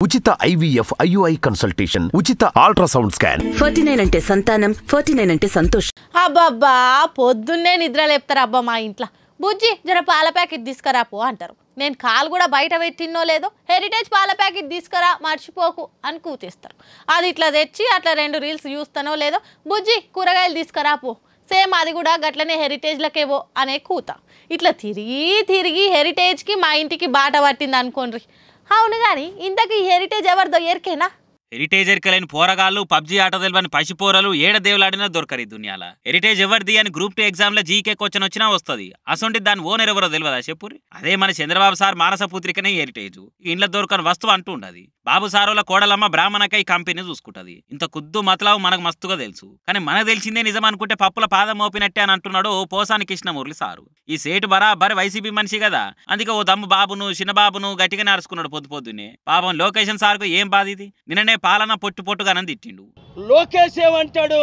ఉచిత IVF IUI consultation, ఉచిత ultrasound scan. 49 అంటే సంతానం, 49 అంటే సంతోషం. అబ్బబ్బా పొద్దున్నే నిద్ర లేపుతారు అబ్బా మా ఇంట్లో. బుజ్జి జర పాల ప్యాకెట్ తీసుకురాపో అంటారు. నేను కాలు కూడా బయట పెట్టినో లేదో హెరిటేజ్ పాల ప్యాకెట్ తీసుకురా మర్చిపోకు అని కూతేస్తారు. అది ఇట్లా తెచ్చి అట్లా 2 రీల్స్ చూస్తానో లేదో బుజ్జి కూరగాయలు తీసుకురాపో, సేమ్ అది కూడా గట్లనే హెరిటేజ్లకేవో అనే కూత. ఇట్లా తిరిగి తిరిగి హెరిటేజ్కి మా ఇంటికి బాట పట్టింది అనుకోండి. అవును కానీ ఇంతకీ హెరిటేజ్ ఎవరిదో ఎరికేనా? హెరిటేజ్ ఎరకలేని పోరగాళ్ళు పబ్జీ ఆట తెలియని పసిపోరలు ఏడ దేవులాడినా దొరకరు ఈ దునియాల. హెరిటేజ్ ఎవరిది అని గ్రూప్ 2 ఎగ్జామ్ లో జీకే క్వశ్చన్ వచ్చినా వస్తుంది. అసొంటి దాని ఓనర్ ఎవరో తెలియదా చెప్పురి. అదే మన చంద్రబాబు సార్ మానస పుత్రికనే హెరిటేజ్. ఇంట్లో దొరకని వస్తువు అంటూ ఉండదు. బాబు సారోల కోడలమ్మ బ్రాహ్మణక ఈ కంపెనీ చూసుకుంటది. ఇంత కుద్దు మతలావు మనకు మస్తుగా తెలుసు. కానీ మనకు తెలిసిందే నిజం అనుకుంటే పప్పుల పాదం మోపినట్టే అని అంటున్నాడు పోసాని కృష్ణమూర్తి సారు. ఈ సేటు బరాబర్ వైసీపీ మనిషి కదా, అందుకే ఓ దమ్ము బాబును చిన్నబాబును గట్టిగా నరుచుకున్నాడు పొద్దున్నే. పాపం లోకేషన్ సార్కు ఏం బాధ ఇది, నిన్ననే పాలన పొట్టుగానే తిట్టిండు. లోకేష్ ఏమంటాడు,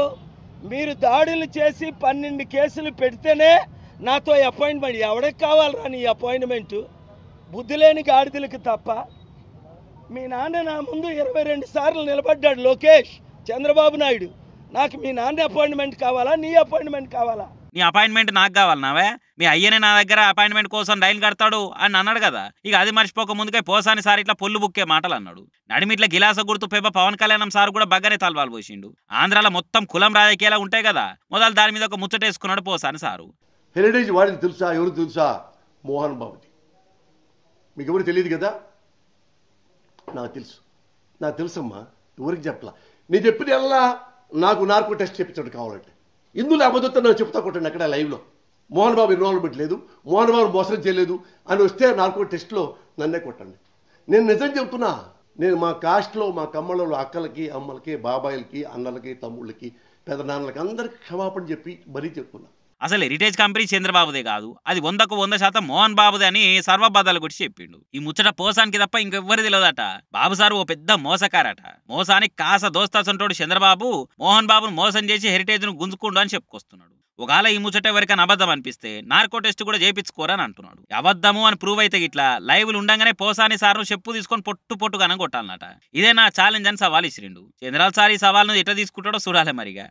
మీరు దాడులు చేసి 12 కేసులు పెడితేనే నాతో అపాయింట్మెంట్. ఎవరికి కావాలరా నీ అపాయింట్మెంటు? బుద్ధి లేని గాడిదలకు తప్ప. మీ నాన్న నా ముందు 22 సార్లు నిలబడ్డాడు లోకేష్ చంద్రబాబు నాయుడు. నాకు మీ నాన్న అపాయింట్మెంట్ కావాలా, నీ అపాయింట్మెంట్ కావాలా? నీ అపాయింట్మెంట్ నాకు కావాలన్నావే, మీ అయ్యనే నా దగ్గర అపాయింట్మెంట్ కోసం రైలు కడతాడు అని అన్నాడు కదా. ఇక అది మర్చిపోక ముందుకే పోసాని సార్ ఇట్లా పొల్లు బుక్కే మాటలు అన్నాడు. నడిమిట్ల గిలాస గుర్తు పేప పవన్ కళ్యాణం సార్ కూడా బగ్గనే తలవాలు పోసిండు. ఆంధ్రాలో మొత్తం కులం రాజకీయాలు ఉంటాయి కదా, మొదలు దాని మీద ఒక ముచ్చటేసుకున్నాడు పోసాని సారు. హెరిటేజ్ వాడిని తెలుసా? ఎవరు తెలుసా? మోహన్ బాబుది. మీకు ఎవరు తెలియదు కదా? నాకు తెలుసమ్మా. ఎవరికి చెప్పలా. నేను చెప్పిన ఎలా నాకు నార్కో టెస్ట్ చెప్పించాడు కావాలంటే. ఇందులో అబద్ధంతో నాకు చెప్తా కొట్టండి అక్కడ లైవ్లో. మోహన్ బాబు ఇన్వాల్వ్మెంట్ లేదు, మోహన్ బాబు మోసం చేయలేదు అని వస్తే నార్కో టెస్ట్లో నన్నే కొట్టండి. నేను నిజం చెప్తున్నా. నేను మా కాస్ట్లో మా కమ్మలలో అక్కలకి అమ్మలకి బాబాయిలకి అన్నలకి తమ్ముళ్ళకి పెదనాన్నలకి అందరికి క్షమాపణ చెప్పి మరీ చెప్తున్నా. అసలు హెరిటేజ్ కంపెనీ చంద్రబాబుదే కాదు, అది 100% మోహన్ బాబుదే అని సర్వబాధాలు గురించి చెప్పిండు. ఈ ముచ్చట పోసానికి తప్ప ఇంకెవ్వరి తెలియదట. బాబు సారు ఓ పెద్ద మోసకారట. మోసానికి కాస దోస్తాసంటోడు చంద్రబాబు మోహన్ బాబును మోసం చేసి హెరిటేజ్ ను గుంజుకుండు అని చెప్పుకొస్తున్నాడు. ఒకవేళ ఈ ముచ్చట ఎవరికైనా అబద్ధం అనిపిస్తే నార్కో టెస్ట్ కూడా చేయించుకోరని అంటున్నాడు. అబద్ధము అని ప్రూవ్ అయితే ఇట్లా లైవ్లు ఉండగానే పోసాని సార్ను చెప్పు తీసుకొని పొట్టుగానే కొట్టాలన్నట. ఇదే నా ఛాలెంజ్ అని సవాల్ ఇచ్చిరిండు. చంద్రాల సార్ ఈ సవాల్ను ఎట్లా తీసుకుంటాడో చూడాలి మరిగా.